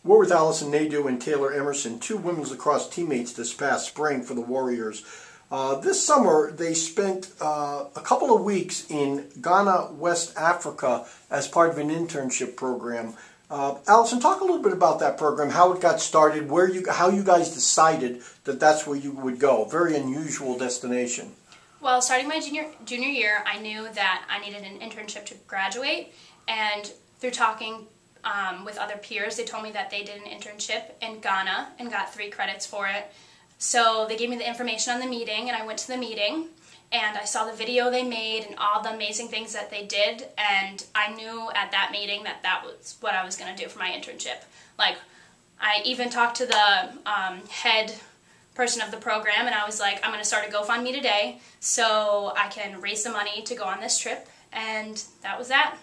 We're with Allison Nadeau and Taylor Emerson, two women's lacrosse teammates this past spring for the Warriors. This summer, they spent a couple of weeks in Ghana, West Africa, as part of an internship program. Allison, talk a little bit about that program, how it got started, how you guys decided that that's where you would go. Very unusual destination. Well, starting my junior year, I knew that I needed an internship to graduate, and through talking with other peers, they told me that they did an internship in Ghana and got 3 credits for it. So they gave me the information on the meeting, and I went to the meeting, and I saw the video they made and all the amazing things that they did, and I knew at that meeting that that was what I was going to do for my internship. Like, I even talked to the head person of the program, and I was like, I'm going to start a GoFundMe today so I can raise the money to go on this trip, and that was that.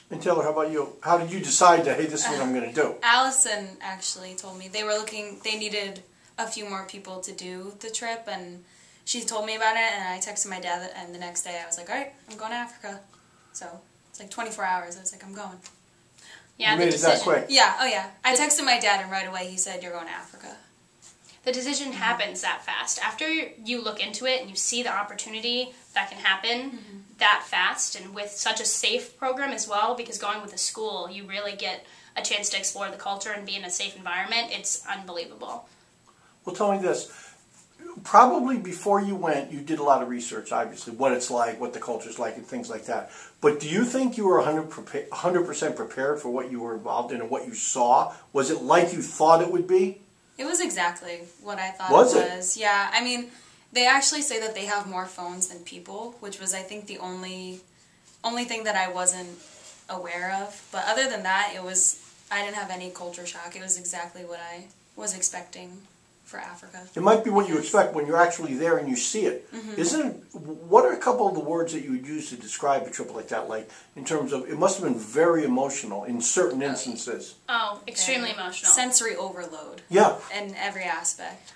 And Taylor, how about you? How did you decide that, hey, this is what I'm going to do? Allison actually told me they needed a few more people to do the trip, and she told me about it, and I texted my dad, and the next day I was like, all right, I'm going to Africa. So it's like 24 hours. I was like, I'm going. Yeah, you made it that quick. Yeah, oh yeah. I texted my dad, and right away he said, you're going to Africa. The decision happens that fast. After you look into it and you see the opportunity that can happen that fast, and with such a safe program as well, because going with a school, you really get a chance to explore the culture and be in a safe environment. It's unbelievable. Well, tell me this. Probably before you went, you did a lot of research, obviously, what it's like, what the culture's like, and things like that. But do you think you were 100% prepared for what you were involved in and what you saw? Was it like you thought it would be? It was exactly what I thought Was it was. Yeah, I mean, they actually say that they have more phones than people, which was, I think, the only thing that I wasn't aware of. But other than that, I didn't have any culture shock. It was exactly what I was expecting for Africa. It might be what you expect when you're actually there and you see it. Isn't it? What are a couple of the words that you would use to describe a trip like that? Like, in terms of, it must have been very emotional in certain instances. Oh, extremely emotional. Sensory overload. Yeah. In every aspect.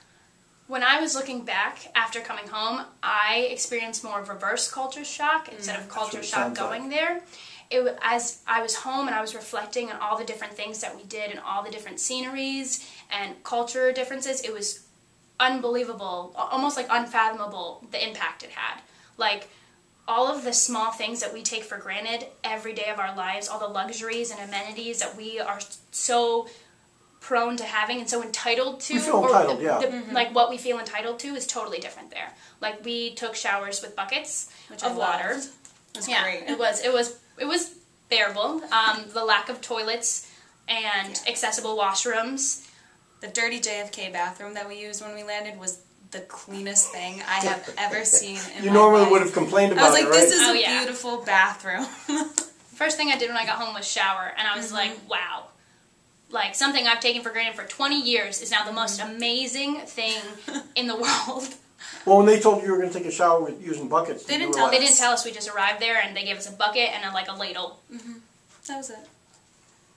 When I was looking back after coming home, I experienced more of reverse culture shock instead of culture shock going there. As I was home and I was reflecting on all the different things that we did and all the different sceneries and culture differences, it was unbelievable, almost like unfathomable, the impact it had. Like, all of the small things that we take for granted every day of our lives, all the luxuries and amenities that we are so prone to having and so entitled to. We feel entitled, yeah. Like, what we feel entitled to is totally different there. Like, we took showers with buckets of water. It was great. It was bearable. The lack of toilets and accessible washrooms. The dirty JFK bathroom that we used when we landed was the cleanest thing I have ever seen in my life. You normally would have complained about it, right? I was like, this is a beautiful bathroom. First thing I did when I got home was shower, and I was like, wow. Like, something I've taken for granted for 20 years is now the most amazing thing in the world. Well, when they told you were going to take a shower with using buckets, they didn't tell us. We just arrived there, and they gave us a bucket and a ladle. That was it.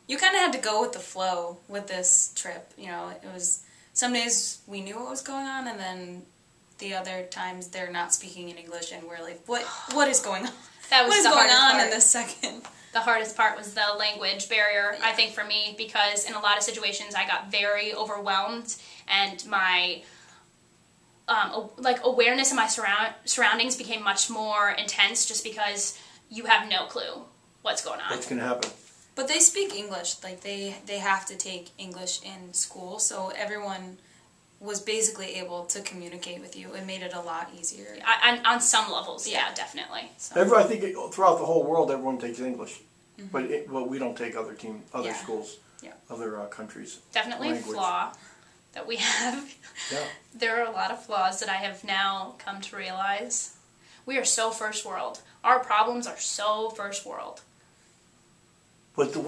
You kind of had to go with the flow with this trip. You know, it was, some days we knew what was going on, and then the other times they're not speaking in English, and we're like, what is going on? That was what is going on in this second? The hardest part was the language barrier, I think, for me, because in a lot of situations I got very overwhelmed, and my awareness of my surroundings became much more intense, just because you have no clue what's going on. What's going to happen? But they speak English. Like, they have to take English in school, so everyone was basically able to communicate with you. It made it a lot easier. On some levels, yeah, definitely. So. I think throughout the whole world, everyone takes English, but we don't take other schools, other countries. Definitely language. A flaw that we have. Yeah. There are a lot of flaws that I have now come to realize. We are so first world. Our problems are so first world. But the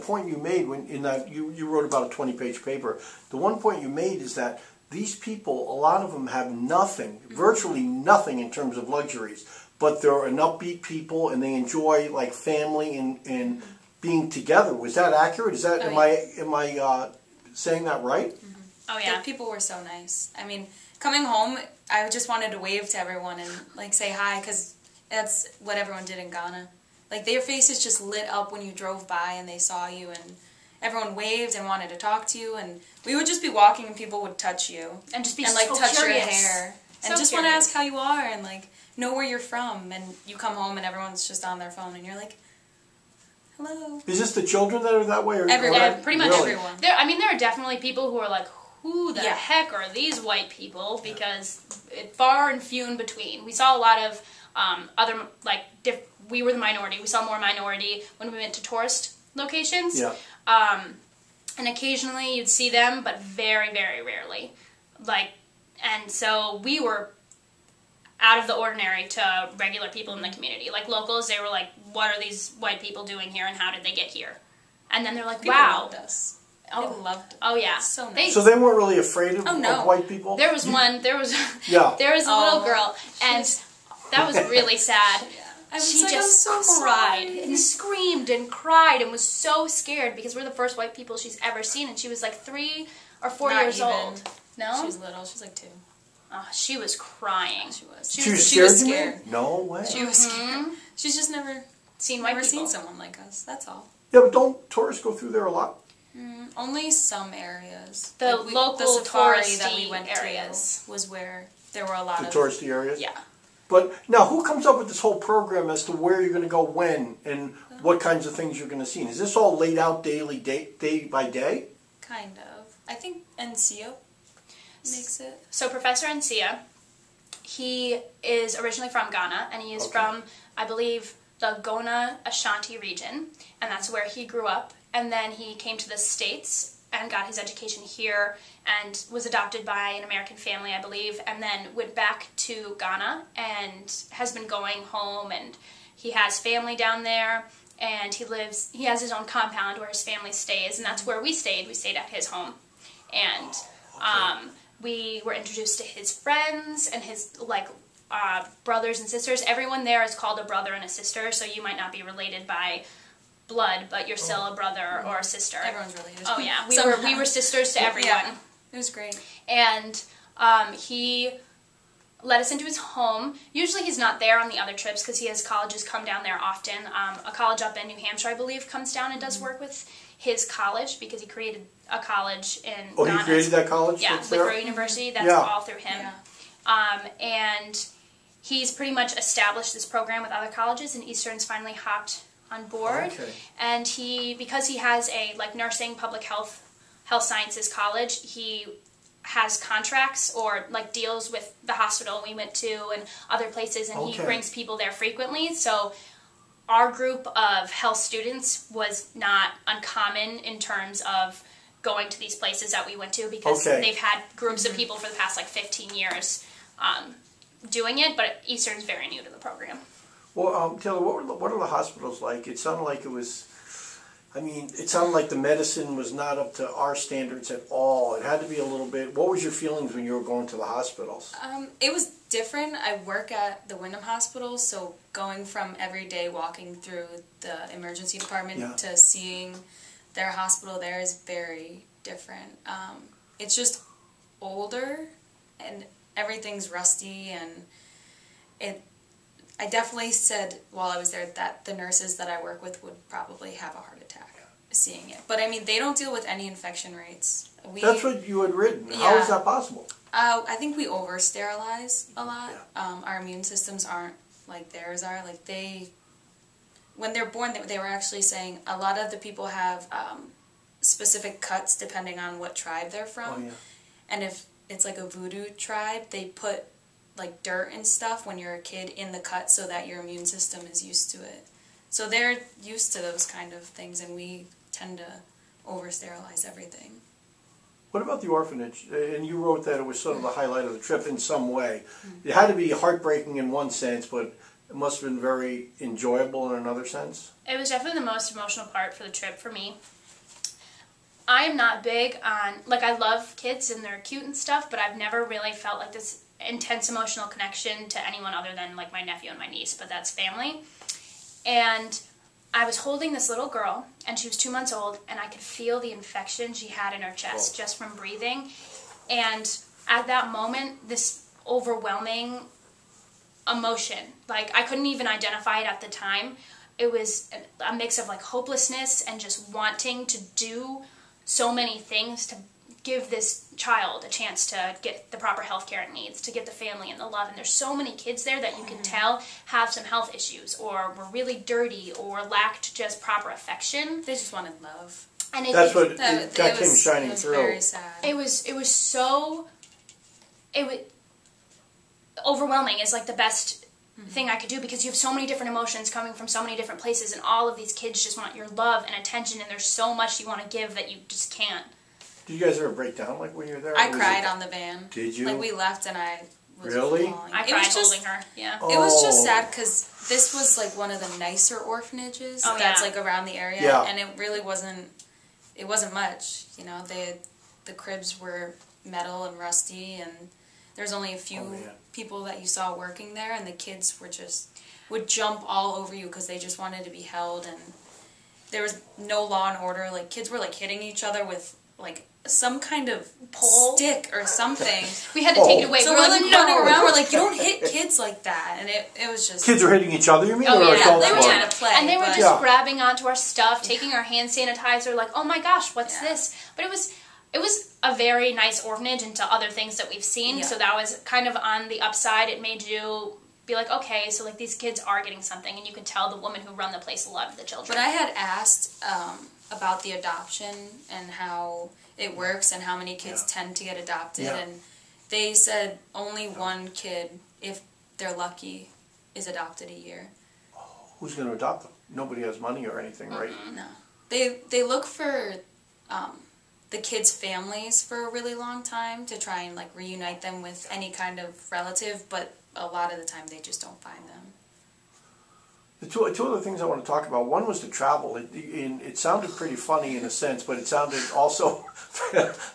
point you made in that you wrote about a 20-page paper, the one point you made is that these people, a lot of them have nothing, virtually nothing in terms of luxuries, but they're an upbeat people and they enjoy like family and being together. Was that accurate? Is that am I saying that right? Oh yeah. The people were so nice. I mean, coming home, I just wanted to wave to everyone and like say hi, because that's what everyone did in Ghana. Like, their faces just lit up when you drove by and they saw you, and everyone waved and wanted to talk to you, and we would just be walking and people would touch you. And just be and, like, so touch curious. your hair. And So just want to curious. ask how you are and, like, know where you're from. And you come home and everyone's just on their phone and you're like, hello. Is this the children that are that way? Or Everyone. Yeah, pretty much Really? everyone. There are definitely people who are like, who the Yeah. heck are these white people? Because far and few in between. We saw a lot of other, like, we were the minority. We saw more minority when we went to tourist locations. Yeah. And occasionally you'd see them, but very, very rarely. Like, and so we were out of the ordinary to regular people in the community. Like, locals, they were like, what are these white people doing here and how did they get here? And then they're like, People wow. loved us. Oh. They loved us. Oh, yeah. So nice. So they weren't really afraid of, Oh, no. of white people? There was one, there was Yeah. a little girl, and she's- that was really sad. I was She like, just I'm so cried sorry. and screamed and cried and was so scared because we're the first white people she's ever seen, and she was like 3 or 4 Not years even. old. No? She was little. She was like 2. Oh, she was crying. She was. She was She was scared, you scared. mean? No way. She was scared. She's just never Seen white people. seen someone like us. That's all. Yeah, but don't tourists go through there a lot? Only some areas. The Like local the safari that touristy we went areas. to was where there were a lot The of touristy areas? Yeah. But now, who comes up with this whole program as to where you're going to go when and what kinds of things you're going to see? Is this all laid out daily, day by day? Kind of. I think NCO makes it. So Professor Nsia, he is originally from Ghana, and he is Okay. from, I believe, the Gona Ashanti region, and that's where he grew up. And then he came to the States and got his education here and was adopted by an American family, I believe, and then went back to Ghana and has been going home, and he has family down there, and he has his own compound where his family stays, and that's where we stayed. We stayed at his home. And we were introduced to his friends and his, like, brothers and sisters. Everyone there is called a brother and a sister, so you might not be related by blood, but you're still a brother or a sister. Everyone's related. Oh yeah, Somehow. we were sisters to everyone. Yeah. It was great. And he let us into his home. Usually he's not there on the other trips because he has colleges come down there often. A college up in New Hampshire, I believe, comes down and does work with his college because he created a college in Ghana. He created that college? Yeah, that's there? Withrow University. That's Yeah. all through him. Yeah. And he's pretty much established this program with other colleges, and Eastern's finally hopped on board. Okay. And because he has a, like, nursing, public health sciences college, he has contracts or, like, deals with the hospital we went to and other places, and he Okay. brings people there frequently. So our group of health students was not uncommon in terms of going to these places that we went to because Okay. they've had groups of people for the past, like, 15 years doing it, but Eastern's very new to the program. Well, Taylor, what are the hospitals like? It sounded like it sounded like the medicine was not up to our standards at all. It had to be a little bit. What was your feelings when you were going to the hospitals? It was different. I work at the Wyndham Hospital, so going from every day walking through the emergency department to seeing their hospital there is very different. It's just older, and everything's rusty, and I definitely said while I was there that the nurses that I work with would probably have a heart attack seeing it. But I mean, they don't deal with any infection rates. That's what you had written. How is that possible? I think we over-sterilize a lot. Our immune systems aren't like theirs are. Like when they're born, they were actually saying a lot of the people have specific cuts depending on what tribe they're from. Oh, yeah. And if it's like a voodoo tribe, they put like dirt and stuff when you're a kid in the cut so that your immune system is used to it. So they're used to those kind of things, and we tend to over-sterilize everything. What about the orphanage? And you wrote that it was sort of the highlight of the trip in some way. It had to be heartbreaking in one sense, but it must have been very enjoyable in another sense. It was definitely the most emotional part for the trip for me. I am not big on, like, I love kids and they're cute and stuff, but I've never really felt like this intense emotional connection to anyone other than, like, my nephew and my niece, but that's family. And I was holding this little girl, and she was 2 months old, and I could feel the infection she had in her chest just from breathing. And at that moment, this overwhelming emotion, like, I couldn't even identify it at the time, it was a mix of like hopelessness and just wanting to do so many things to give this child a chance to get the proper health care it needs, to get the family and the love. And there's so many kids there that you can tell have some health issues or were really dirty or lacked just proper affection. They just wanted love. And that came shining through. Very sad. It was overwhelming is like the best thing I could do, because you have so many different emotions coming from so many different places, and all of these kids just want your love and attention, and there's so much you want to give that you just can't. Did you guys ever break down like when you were there? I cried on the van. Did you? Like we left and I was really? falling. I cried holding her. Yeah. It was just sad because this was like one of the nicer orphanages that's like around the area, and it really wasn't. It wasn't much, you know. The cribs were metal and rusty, and there's only a few people that you saw working there, and the kids would jump all over you because they just wanted to be held, and there was no law and order. Like kids were like hitting each other with like some kind of pole stick or something. We had to take it away. So we're like running around. We're like, you don't hit kids like that, and it was just kids were hitting each other. You mean? Oh or yeah, they were trying to play, and they were just grabbing onto our stuff, taking our hand sanitizer. Like, oh my gosh, what's this? But it was a very nice orphanage into other things that we've seen. So that was kind of on the upside. It made you be like, okay, so like these kids are getting something, and you could tell the woman who run the place loved the children. But I had asked about the adoption and how it works and how many kids tend to get adopted, and they said only one kid, if they're lucky, is adopted a year. Who's going to adopt them? Nobody has money or anything, right? No. They look for the kids' families for a really long time to try and like reunite them with any kind of relative, but a lot of the time they just don't find them. The two other things I want to talk about. One was the travel. It sounded pretty funny in a sense, but it sounded also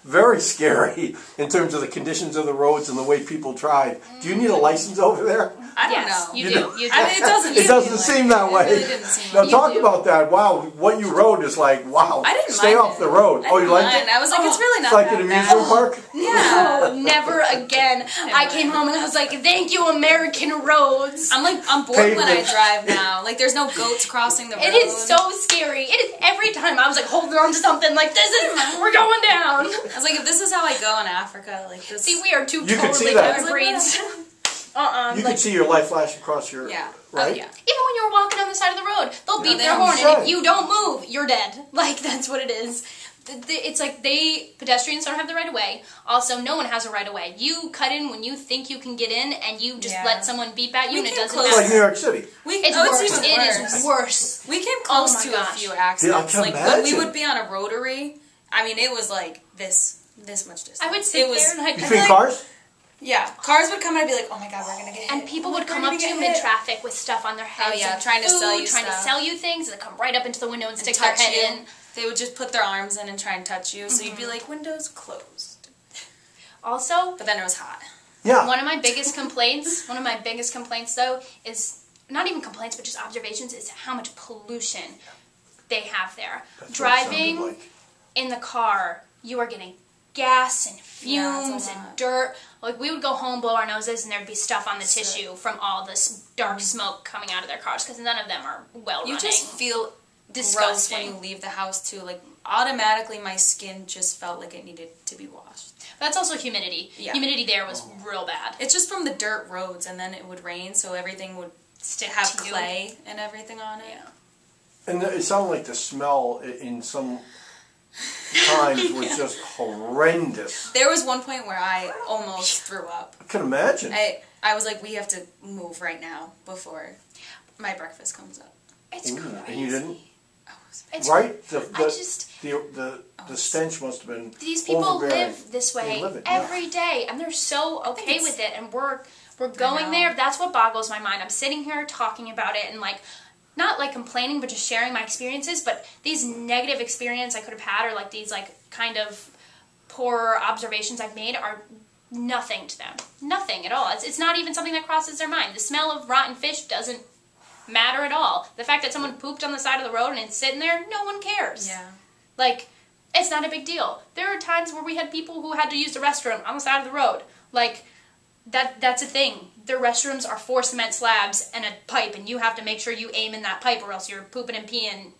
very scary in terms of the conditions of the roads and the way people drive. Do you need a license over there? I don't know. You do. You do. I mean, it doesn't seem that way. It really didn't seem now talk about that. Wow, what you rode is like, wow. I didn't Stay mind off the road. Oh, you liked it? I was like, it's really not it's like that an bad. amusement park? Yeah. No, never again. I came home and I was like, thank you, American roads. I'm bored when I drive now. Like, there's no goats crossing the road. It is so scary. It is every time. I was like holding on to something like, we're going down. I was like, if this is how I go in Africa, like this. See, we are two You could see totally that. different breeds. You could see your light flash across your... Yeah. Right? Oh, yeah. Even when you're walking on the side of the road, they'll beep their horn, and if you don't move, you're dead. Like, that's what it is. It's like pedestrians don't have the right of way. Also, no one has a right of way. You cut in when you think you can get in, and you just let someone beep at you, and it doesn't matter. It's like New York City. It's worse. It is worse. We came close to a few accidents. Yeah, I can when we imagine. would be on a rotary, I mean, it was like this much distance. I would sit there and I'd Between cars? Yeah, cars would come and I'd be like, oh my god, we're gonna get hit. And people would come up to you mid-traffic with stuff on their heads. Oh yeah, and trying to sell you trying stuff. to sell you things, and they come right up into the window and stick their touch head you. in. They would just put their arms in and try and touch you, so you'd be like, windows closed. Also, but then it was hot. Yeah. One of my biggest complaints, though, is not even complaints, but just observations, is how much pollution they have there. That's Driving what it sounded like. in the car, you are getting gas and fumes and dirt. Like, we would go home, blow our noses, and there'd be stuff on the tissue from all this dark smoke coming out of their cars, because none of them are well-running. You just feel disgusting gross when you leave the house, too. Like, automatically my skin just felt like it needed to be washed. That's also humidity. Yeah. Humidity there was real bad. It's just from the dirt roads, and then it would rain, so everything would have clay and everything on it. Yeah. And it sounded like the smell in some times was just horrendous. There was one point where I almost threw up. I can imagine. I was like, we have to move right now before my breakfast comes up. It's crazy. And you didn't? It's right? The I stench must have been these people overbearing. live this way live it, every day, and they're so okay with it, and we're going there. That's what boggles my mind. I'm sitting here talking about it, and like, not like complaining, but just sharing my experiences. But these negative experiences I could have had, or like these like kind of poor observations I've made, are nothing to them. Nothing at all. It's not even something that crosses their mind. The smell of rotten fish doesn't matter at all. The fact that someone pooped on the side of the road and it's sitting there, no one cares. Yeah. Like, it's not a big deal. There are times where we had people who had to use the restroom on the side of the road. Like, that's a thing. Their restrooms are 4 cement slabs and a pipe, and you have to make sure you aim in that pipe, or else you're pooping and peeing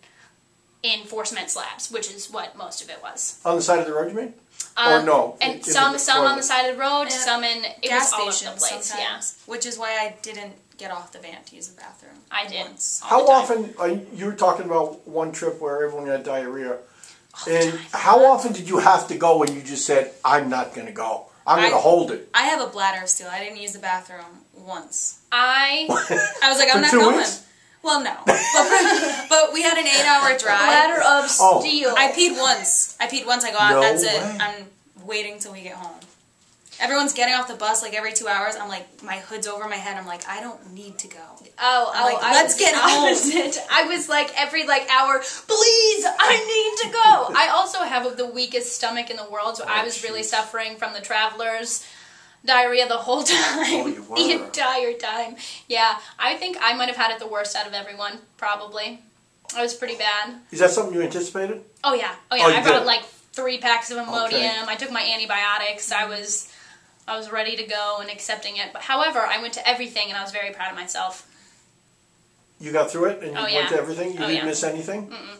in 4 cement slabs, which is what most of it was. On the side of the road, you mean? Or no? And some on the side of the road, some in gas was all over the stations place. sometimes, which is why I didn't get off the van to use the bathroom. I did. Once. How often? You were talking about one trip where everyone had diarrhea, and how often did you have to go? And you just said, "I'm not going to go. I'm going to hold it." I have a bladder of steel. I didn't use the bathroom once. I was like, I'm not going. Well, no. But we had an 8-hour drive. Bladder of steel. I peed once. I go out, No that's way. it. I'm waiting till we get home. Everyone's getting off the bus like every 2 hours. I'm like, my hood's over my head. I'm like, I don't need to go. Let's get home. I was like, every hour, please, I need to go. I also have the weakest stomach in the world, so I was really suffering from the travelers' diarrhea the whole time. Oh, you were. The entire time. Yeah, I think I might have had it the worst out of everyone, probably. I was pretty bad. Is that something you anticipated? Oh, yeah. Oh, I brought did? like 3 packs of Imodium. Okay. I took my antibiotics. I was ready to go and accepting it. But however, I went to everything, and I was very proud of myself. You got through it, and you went to everything? You didn't miss anything? Mm-mm.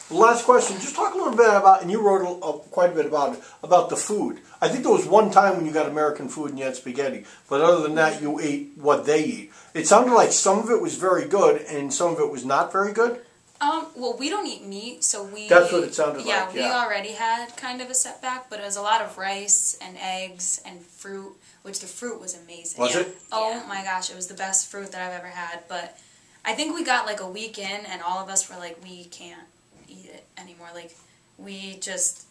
Last question. Just talk a little bit about, and you wrote quite a bit about the food. I think there was one time when you got American food and you had spaghetti. But other than that, you ate what they eat. It sounded like some of it was very good, and some of it was not very good. Well, we don't eat meat, so we... That's what it sounded yeah, like, we already had kind of a setback, but it was a lot of rice and eggs and fruit, which the fruit was amazing. Was it? Oh my gosh, it was the best fruit that I've ever had, but I think we got like a week in, and all of us were like, we can't eat it anymore. Like, we just...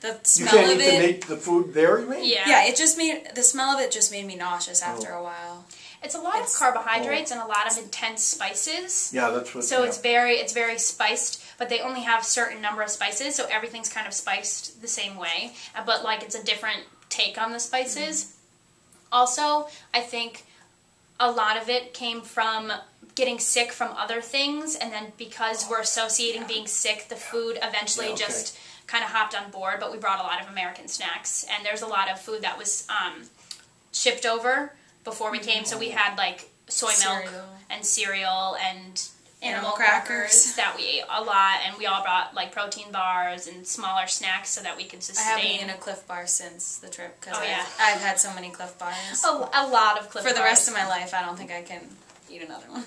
The smell you can't of eat the food there, you mean? Yeah. Yeah, the smell of it just made me nauseous after a while. It's a lot of carbohydrates and a lot of intense spices. Yeah, that's what. So it's very spiced, but they only have certain number of spices, so everything's kind of spiced the same way. But like it's a different take on the spices. Mm-hmm. Also, I think a lot of it came from getting sick from other things, and then because we're associating being sick, the food eventually just kind of hopped on board. But we brought a lot of American snacks, and there's a lot of food that was shipped over before we came, so we had like soy milk and cereal and animal crackers that we ate a lot, and we all brought like protein bars and smaller snacks so that we could sustain. I haven't eaten a Cliff Bar since the trip because I've had so many Cliff Bars. A lot of Cliff Bars. For the rest of my life, I don't think I can eat another one.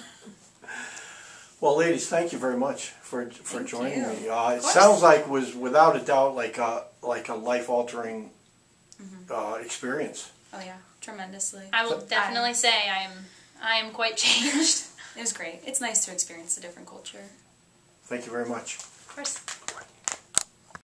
Well, ladies, thank you very much for joining me. It sounds like it was without a doubt like a life-altering experience. Oh yeah. Tremendously. I will definitely say I am quite changed. It was great. It's nice to experience a different culture. Thank you very much. Of course.